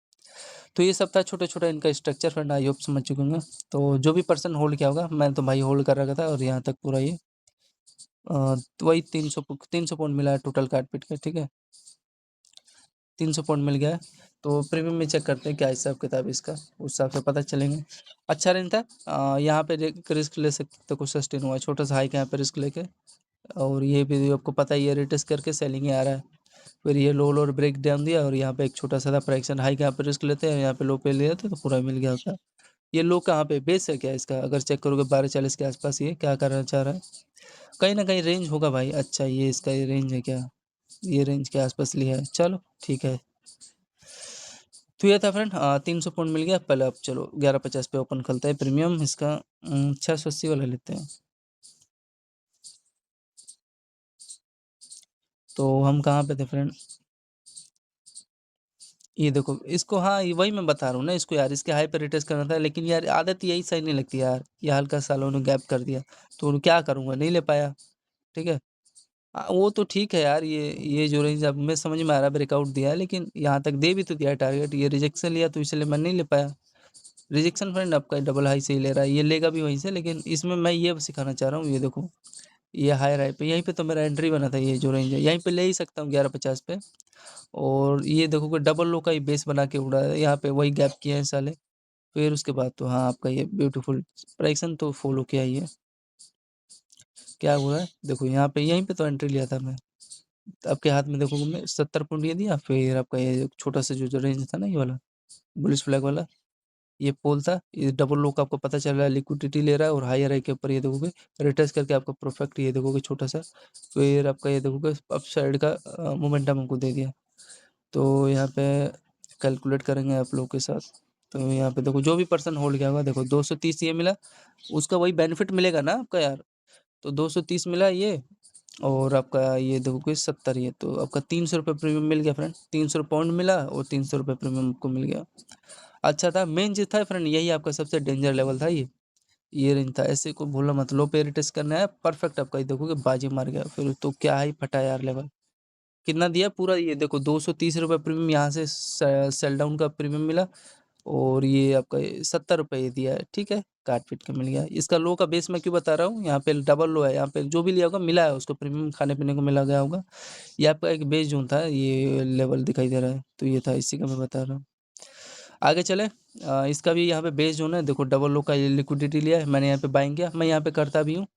तो ये सब था छोटा छोटा इनका स्ट्रक्चर, फ्रेंड आई होप समझ चुके होंगे। तो जो भी पर्सन होल्ड किया होगा, मैं तो भाई होल्ड कर रखा था, और यहाँ तक पूरा ये तो वही 300 पॉइंट मिला है टोटल काट पीट के। ठीक है, 300 पॉइंट मिल गया है। तो प्रीमियम में चेक करते हैं क्या हिसाब किताब है इसका, उस हिसाब से पता चलेंगे। अच्छा रेंज था, यहाँ पे रिस्क ले सकते, कुछ सस्टेन हुआ है, छोटा सा हाई के यहाँ पे रिस्क लेके, और ये भी आपको पता ही है रिटेस्ट करके सेलिंग ही आ रहा है। फिर ये लो लो ब्रेक डाउन दिया, और यहाँ पे एक छोटा सा था प्राइक्सन हाई के यहाँ पे रिस्क लेते हैं, यहाँ पे लो पे ले जाते हैं, तो पूरा मिल गया होता है। ये लो कहाँ पे बेस है क्या इसका, अगर चेक करोगे 1240 के आसपास ये क्या करना चाह रहा है, कहीं ना कहीं रेंज होगा भाई। अच्छा ये इसका ये रेंज है क्या, ये रेंज के आसपास लिया है, चलो ठीक है। तो ये था फ्रेंड 300 पॉइंट मिल गया। पहले अब चलो 1150 पे ओपन करते हैं प्रीमियम इसका, 680 वाला लेते हैं। तो हम कहाँ पे थे फ्रेंड, ये देखो इसको, हाँ ये वही मैं बता रहा हूँ ना इसको यार, इसके हाई पे रिटेस्ट करना था, लेकिन यार आदत यही सही नहीं लगती यार, ये हल्का सालों ने गैप कर दिया, तो क्या करूँगा, नहीं ले पाया। ठीक है, वो तो ठीक है यार, ये जो रेंज अब मैं समझ में आ रहा ब्रेकआउट दिया है, लेकिन यहाँ तक दे भी तो दिया टारगेट, ये रिजेक्शन लिया तो इसलिए मैं नहीं ले पाया। रिजेक्शन फ्रेंड आपका डबल हाई से ही ले रहा है, ये लेगा भी वहीं से, लेकिन इसमें मैं ये सिखाना चाह रहा हूँ, ये देखो ये हायर हाई पे, यहीं पे तो मेरा एंट्री बना था, ये जो रेंज है यहीं पे ले ही सकता हूँ 1150 पे। और ये देखो कि डबल लो का ही बेस बना के उड़ा है, यहाँ पे वही गैप किए हैं साले। फिर उसके बाद तो हाँ आपका ये ब्यूटीफुल प्राइक्सन तो फॉलो किया ही है। क्या हुआ है देखो, यहाँ पे यहीं पे तो एंट्री लिया था मैं, आपके हाथ में देखो मैं 70 पॉइंट ये दिया, फिर आपका ये छोटा सा जो रेंज था ना ये वाला बुलिश फ्लैग वाला, ये पोल था, ये डबल लो का आपको पता चल रहा है, लिक्विडिटी ले रहा है, और हायर हाई के ऊपर ये देखोगे रिटेस्ट करके आपका परफेक्ट ये देखोगे छोटा सा, फिर आपका ये देखोगे अप साइड का मोमेंटम हमको दे दिया। तो यहाँ पे कैलकुलेट करेंगे आप लोग के साथ। तो यहाँ पे देखो जो भी पर्सन होल्ड किया होगा, देखो 230 ये मिला, उसका वही बेनिफिट मिलेगा ना आपका यार, तो 230 मिला ये, और आपका ये देखोगे 70, ये तो आपका 300 रुपये प्रीमियम मिल गया फ्रेंड, 300 पॉइंट मिला, और 300 रुपये प्रीमियम आपको मिल गया। अच्छा था, मेन चीज़ था फ्रेंड यही, आपका सबसे डेंजर लेवल था ये, ये रेंज था, ऐसे को भूलना मत। लो पे रिटेस्ट करना है परफेक्ट आपका, ये देखोगे बाजी मार गया फिर तो क्या ही फटा यार लेवल। कितना दिया पूरा, ये देखो 230 रुपये प्रीमियम यहाँ से सेल डाउन का प्रीमियम मिला, और ये आपका 70 रुपये दिया है, ठीक है, काट पीट के मिल गया। इसका लो का बेस मैं क्यों बता रहा हूँ, यहाँ पे डबल लो है, यहाँ पे जो भी लिया होगा मिला है उसको, प्रीमियम खाने पीने को मिला गया होगा। ये आपका एक बेस जोन था, ये लेवल दिखाई दे रहा है, तो ये था, इसी का मैं बता रहा हूँ। आगे चले, इसका भी यहाँ पे बेस जोन है, देखो डबल लो का ये लिक्विडिटी लिया है मैंने, यहाँ पे बाइंग किया, मैं यहाँ पे करता भी हूँ।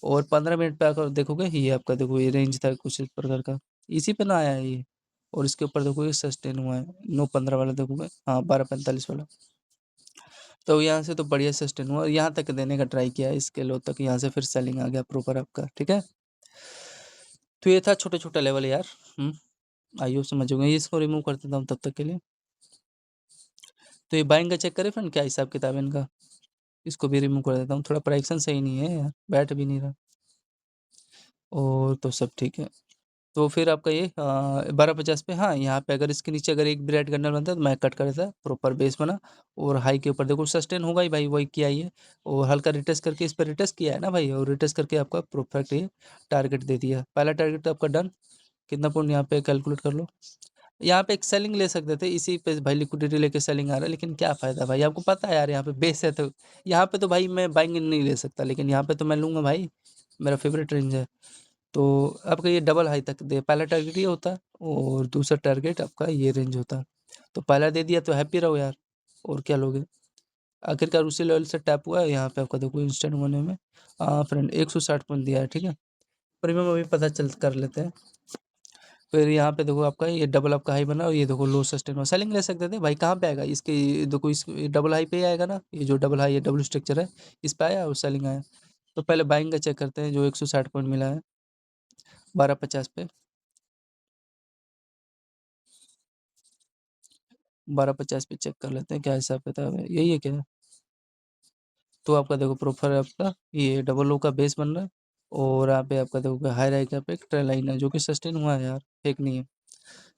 और 15 मिनट पे आकर देखोगे, ये आपका देखो ये रेंज था कुछ इस प्रकार का, इसी पे ना आया है ये, और इसके ऊपर देखो ये सस्टेन हुआ है 9:15 वाला, देखोगे हाँ 12:45 वाला। तो यहाँ से तो बढ़िया सस्टेन हुआ, और यहाँ तक देने का ट्राई किया है, इसके लो तक, यहाँ से फिर सेलिंग आ गया प्रॉपर आपका, ठीक है। तो ये था छोटे छोटा लेवल यार। आइयो समझोगे, इसको रिमूव कर देता हूँ तब तक के लिए। तो ये बाइंग का चेक करें फ्रेंड, क्या हिसाब किताब है इनका, इसको भी रिमूव कर देता हूँ, थोड़ा प्राइक्शन सही नहीं है यार, बैठ भी नहीं रहा, और तो सब ठीक है। तो फिर आपका ये 12:50 पे, हाँ यहाँ पे अगर इसके नीचे अगर एक भी रेड कैंडल बनता है तो मैं कट कर देता, प्रॉपर बेस बना, और हाई के ऊपर देखो सस्टेन होगा ही भाई, वही किया ही है, और हल्का रिटेस्ट करके इस पर रिटेस्ट किया है ना भाई, और रिटेस्ट करके आपका परफेक्ट ये टारगेट दे दिया, पहला टारगेट आपका डन। कितना पॉइंट यहाँ पे कैलकुलेट कर लो, यहाँ पे एक सेलिंग ले सकते थे, इसी पे भाई लिक्विडिटी लेके सेलिंग आ रहा है, लेकिन क्या फ़ायदा भाई, आपको पता है यार यहाँ पे बेस है, तो यहाँ पे तो भाई मैं बाइंग नहीं ले सकता, लेकिन यहाँ पे तो मैं लूँगा भाई, मेरा फेवरेट रेंज है। तो आपका ये डबल हाई तक दे, पहला टारगेट ये होता, और दूसरा टारगेट आपका ये रेंज होता, तो पहला दे दिया तो हैप्पी रहो यार, और क्या लोगे। आखिरकार उसी लेवल से टैप हुआ है, यहाँ पे आपका देखो इंस्टेंट होने में फ्रेंड 160 पॉइंट दिया है, ठीक है। प्रीमियम अभी पता चल कर लेते हैं। फिर यहाँ पे देखो आपका ये डबल आपका हाई बना, और ये देखो लो सस्टेन हुआ, सेलिंग ले सकते थे भाई, कहाँ पे आएगा इसके, देखो इस डबल हाई पे ही आएगा ना, ये जो डबल हाई है डबल स्ट्रक्चर है, इस पे आया और सेलिंग आया। तो पहले बाइंग का चेक करते हैं, जो 160 पॉइंट मिला है 12:50 पे, 12:50 पे चेक कर लेते हैं क्या हिसाब किताब है, यही है क्या। तो आपका देखो प्रोफाइल आपका ये डबल ओ का बेस बन रहा है, और यहाँ पे आपका देखो हाई राइट का पे एक ट्रेल लाइन है, जो कि सस्टेन हुआ है यार, फेक नहीं है।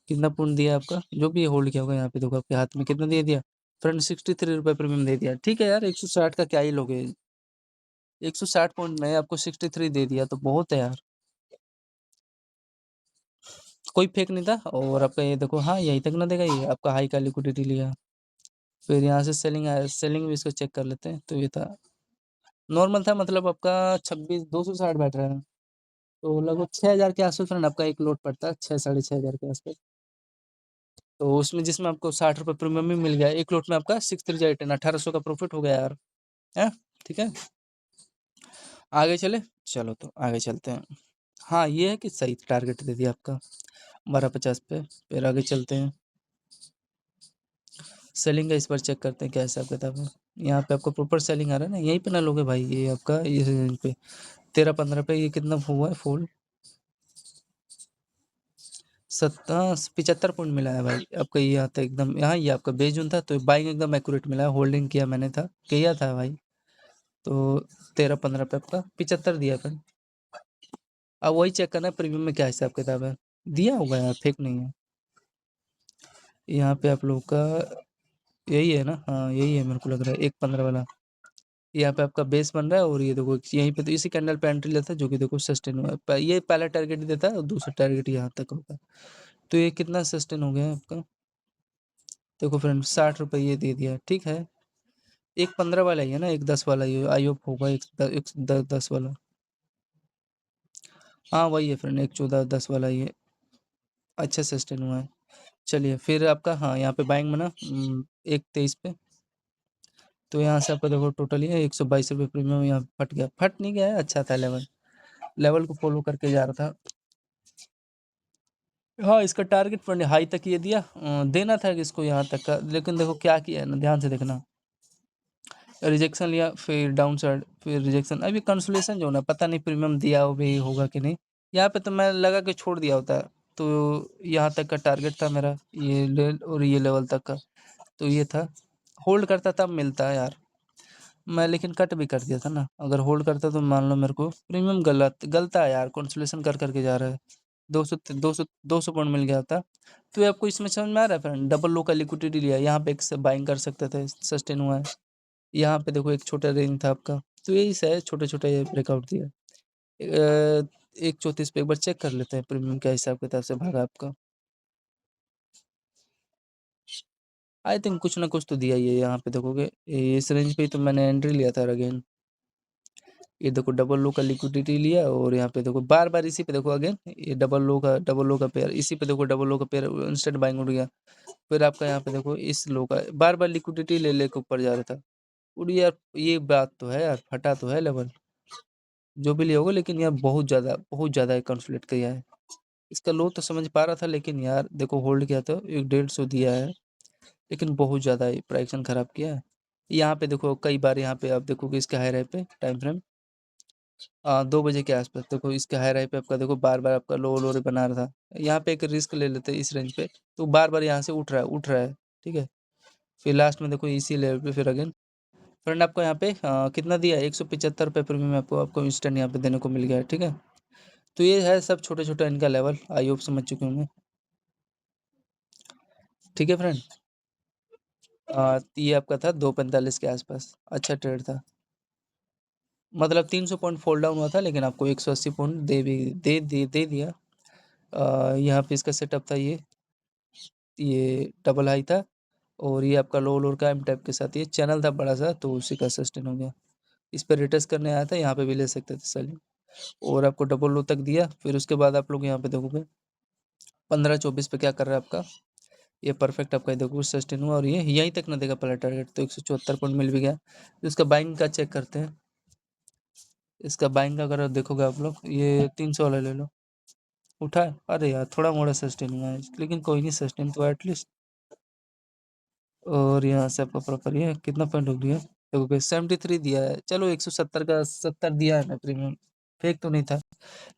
कितना पॉइंट दिया आपका, जो भी होल्ड किया होगा, यहाँ पे देखो आपके हाथ में कितना दे दिया फ्रेंड, 63 रुपये प्रीमियम दे दिया, ठीक है यार, 160 का क्या ही लोगे, 160 पॉइंट में आपको 63 दे दिया तो बहुत है यार, कोई फेक नहीं था। और आपका ये देखो, हाँ यहीं तक ना देगा, ये आपका हाई का लिक्विडिटी लिया, फिर यहाँ से सेलिंग आया, सेलिंग भी इसको चेक कर लेते हैं, तो ये था नॉर्मल था, मतलब आपका 26 260 बैठ रहा है, तो लगभग 6,000 के आसपास फ्रेंड आपका एक लोड पड़ता है, 6 साढ़े 6 हज़ार के आसपास। तो उसमें जिसमें आपको 60 रुपये प्रीमियम भी मिल गया, एक लोट में आपका 6 3 1800 का प्रॉफिट हो गया यार, है, ठीक है। आगे चले, चलो तो आगे चलते हैं। हाँ ये है कि सही टारगेट दे दिया आपका 12:50 पे, फिर आगे चलते हैं, सेलिंग का इस बार चेक करते हैं क्या हिसाब किताब है। यहाँ पे आपको प्रॉपर सेलिंग आ रहा है ना, यहीं पे ना लोगे भाई, ये आपका ये रेंज पे 13-15 पे ये कितना हुआ है फॉल, 75 पॉइंट मिला है भाई आपका, ये आता है एकदम यहाँ, ये आपका बेस जोन था, तो बाइंग एकदम एक्यूरेट मिला है, होल्डिंग किया मैंने था, किया था भाई, तो 13-15 पे आपका 75 दिया था। अब वही चेक करना है प्रीमियम में क्या हिसाब किताब है, दिया होगा यार, फेक नहीं है। यहाँ पे आप लोगों का यही है ना, हाँ यही है मेरे को लग रहा है 1:15 वाला, यहाँ पे आपका बेस बन रहा है, और ये देखो यहीं पे तो इसी कैंडल पे एंट्री लेता है, जो कि देखो सस्टेन हुआ है, ये पहला टारगेट ही देता है, और दूसरा टारगेट यहाँ तक होगा, तो ये कितना सस्टेन हो गया है आपका, देखो फ्रेंड 60 रुपये ये दे दिया, ठीक है। 1:15 वाला ही है ना, 1:10 वाला ये आई होप होगा, 1:10 वाला, हाँ वही है फ्रेंड, 1:14-10 वाला ये अच्छा सस्टेन हुआ है। चलिए फिर आपका, हाँ यहाँ पे बाइंग बना 1:23 पे, तो यहाँ से आपका देखो टोटल ये 122 रुपये प्रीमियम यहाँ फट गया, फट नहीं गया है, अच्छा था लेवल, लेवल को फॉलो करके जा रहा था। हाँ इसका टारगेट फ्रेंड हाई तक ये दिया, देना था कि इसको यहाँ तक का, लेकिन देखो क्या किया है ना, ध्यान से देखना, रिजेक्शन लिया, फिर डाउन साइड, फिर रिजेक्शन, अभी कंसोलेशन जो ना पता नहीं प्रीमियम दिया हो भी होगा कि नहीं, यहाँ पे तो मैं लगा के छोड़ दिया होता, तो यहाँ तक का टारगेट था मेरा, ये ले और ये लेवल तक का, तो ये था, होल्ड करता तब मिलता है यार, मैं लेकिन कट भी कर दिया था ना, अगर होल्ड करता तो मान लो मेरे को प्रीमियम गलता है यार, कंसोलेशन कर करके जा रहा है, 200 पॉइंट मिल गया था। तो ये आपको इसमें समझ में आ रहा है फ्रेंड, डबल लो का लिक्विडिटी लिया, यहाँ पे एक से बाइंग कर सकते थे, सस्टेन हुआ है, यहाँ पे देखो एक छोटा रेंज था आपका, तो यही है, छोटे-छोटे ये ब्रेकआउट दिया। 1.34 पे एक बार चेक कर लेते हैं प्रीमियम क्या हिसाब-किताब से भागा आपका। आई थिंक कुछ ना कुछ तो दिया ही है, यहाँ पे देखोगे इस रेंज पे ही तो मैंने एंट्री लिया था अगेन। ये देखो डबल लो का लिक्विडिटी लिया और यहाँ पे देखो बार-बार इसी पे देखो अगेन ये डबल लो का पेयर, इसी पे देखो डबल लो का पेयर इंस्टेंट बाइंग उठ गया। फिर आपका यहाँ पे देखो इस लो का बार-बार लिक्विडिटी ले लेके ऊपर जा रहा था। और यार ये बात तो है यार, फटा तो है लेवल, जो भी लिया होगा, लेकिन यार बहुत ज़्यादा कंसोलिडेट किया है। इसका लो तो समझ पा रहा था, लेकिन यार देखो होल्ड किया तो 1-150 दिया है, लेकिन बहुत ज़्यादा ही प्राइस खराब किया है। यहाँ पे देखो कई बार यहाँ पे आप देखोगे इसके हाई राइट पे टाइम फ्रेम 2 बजे के आसपास देखो इसके हाई राइट पे आपका देखो बार-बार आपका लो रे बना रहा था। यहाँ पे एक रिस्क ले लेते हैं इस रेंज पे, तो बार-बार यहाँ से उठ रहा है, ठीक है? फिर लास्ट में देखो इसी लेवल पे फिर अगेन फ्रेंड आपको यहाँ पे कितना दिया है ₹175 प्रीमियम आपको इंस्टेंट यहाँ पे देने को मिल गया है, ठीक है? तो ये है सब छोटे-छोटे इनका लेवल, आई होप समझ चुके होंगे। ठीक है फ्रेंड? ये आपका था 2:45 के आसपास, अच्छा ट्रेड था। मतलब 300 पॉइंट फॉल डाउन हुआ था, लेकिन आपको 180 पॉइंट दे दिया। यहाँ पे इसका सेटअप था ये डबल हाई था और ये आपका लो लोअर का एम टाइप के साथ ये चैनल था बड़ा सा, तो उसी का सस्टेन हो गया। इस पर रिटेस्ट करने आया था, यहाँ पे भी ले सकते थे सेलिंग और आपको डबल लो तक दिया। फिर उसके बाद आप लोग यहाँ पे देखोगे 15-24 पे क्या कर रहा है आपका, ये परफेक्ट आपका देखो सस्टेन हुआ और ये यहीं तक ना देगा पहला टारगेट, तो 174 पॉइंट मिल भी गया। तो इसका बाइंग का चेक करते हैं। इसका बाइंग का अगर देखोगे आप लोग, ये 300 वाला ले लो, उठा है? अरे यार थोड़ा मोड़ा सस्टेन हुआ है, लेकिन कोई नहीं, सस्टेन तो एटलीस्ट। और यहाँ से आपका प्रॉपर ये कितना पॉइंट हो गया, देखो 73 दिया है। चलो 170 का 70 दिया है ना प्रीमियम, फेक तो नहीं था।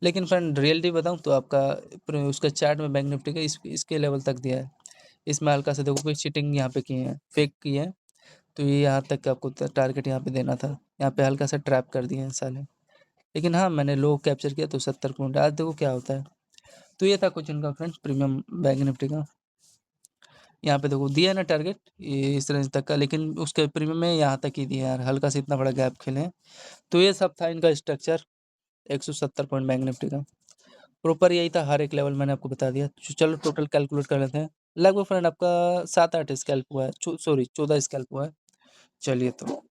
लेकिन फ्रेंड रियलिटी बताऊँ तो आपका उसका चार्ट में बैंक निफ्टी का इसके लेवल तक दिया है। इसमें हल्का सा देखो कोई चीटिंग यहाँ पे किए हैं, फेक किए हैं, तो ये यहाँ तक का आपको टारगेट यहाँ पे देना था। यहाँ पे हल्का सा ट्रैप कर दिए हैं साले, लेकिन हाँ मैंने लो कैप्चर किया तो 70 पॉइंट। आज देखो क्या होता है। तो ये था कुछ इनका फ्रेंड्स प्रीमियम बैंक निफ्टी का। यहाँ पे देखो दिया है ना टारगेट ये इस रेंज तक का, लेकिन उसके प्रीमियम में यहाँ तक ही दिया यार, हल्का सा इतना बड़ा गैप खेले हैं। तो ये सब था इनका स्ट्रक्चर 170 पॉइंट बैंक निफ्टी का। प्रॉपर यही था, हर एक लेवल मैंने आपको बता दिया। तो चलो टोटल कैलकुलेट कर लेते हैं। लगभग फ्रेंड आपका 7-8 स्कैल्प हुआ है, सॉरी 14 स्कैल्प हुआ है। चलिए, तो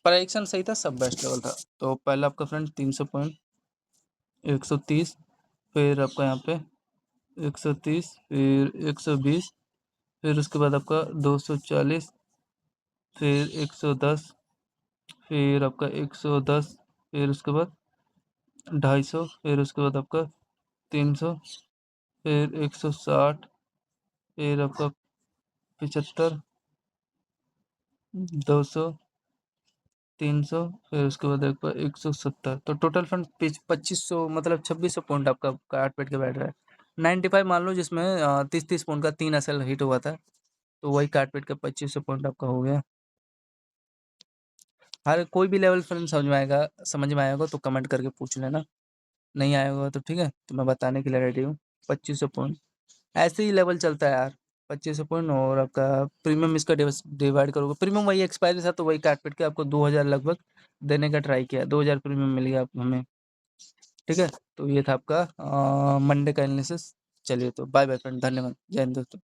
प्राइजेक्शन सही था, सब बेस्ट लेवल था। तो पहला आपका फ्रेंड 300 पॉइंट, 130, फिर आपका यहाँ पे 130, फिर 120, फिर उसके बाद आपका 240, फिर 110, फिर आपका 110, फिर उसके बाद 250, फिर उसके बाद आपका 300, फिर 160, फिर आपका 75, 200, 300, फिर उसके बाद आपका 170। तो टोटल फंड 2500 मतलब 2600 पॉइंट आपका कार्डपेट के बैठ रहा है। 95 मान लो, जिसमें 30-30 पॉइंट का 3 असल हिट हुआ था, तो वही कार्डपेट का 2500 पॉइंट आपका हो गया। हर कोई भी लेवल फ्रेंड समझ में आएगा तो कमेंट करके पूछ लेना, नहीं आया होगा तो ठीक है, तो मैं बताने के लिए रेडी हूँ। 2500 पॉइंट ऐसे ही लेवल चलता है यार, 2500 पॉइंट। और आपका प्रीमियम इसका डिवाइड करोगे, प्रीमियम वही एक्सपायरी था, तो वही काट पीट के आपको 2000 लगभग देने का ट्राई किया, 2000 प्रीमियम मिल गया हमें, ठीक है। तो ये था आपका मंडे का एनालिसिस। चलिए, तो बाय बाय फ्रेंड, धन्यवाद, जय हिंद दोस्तों।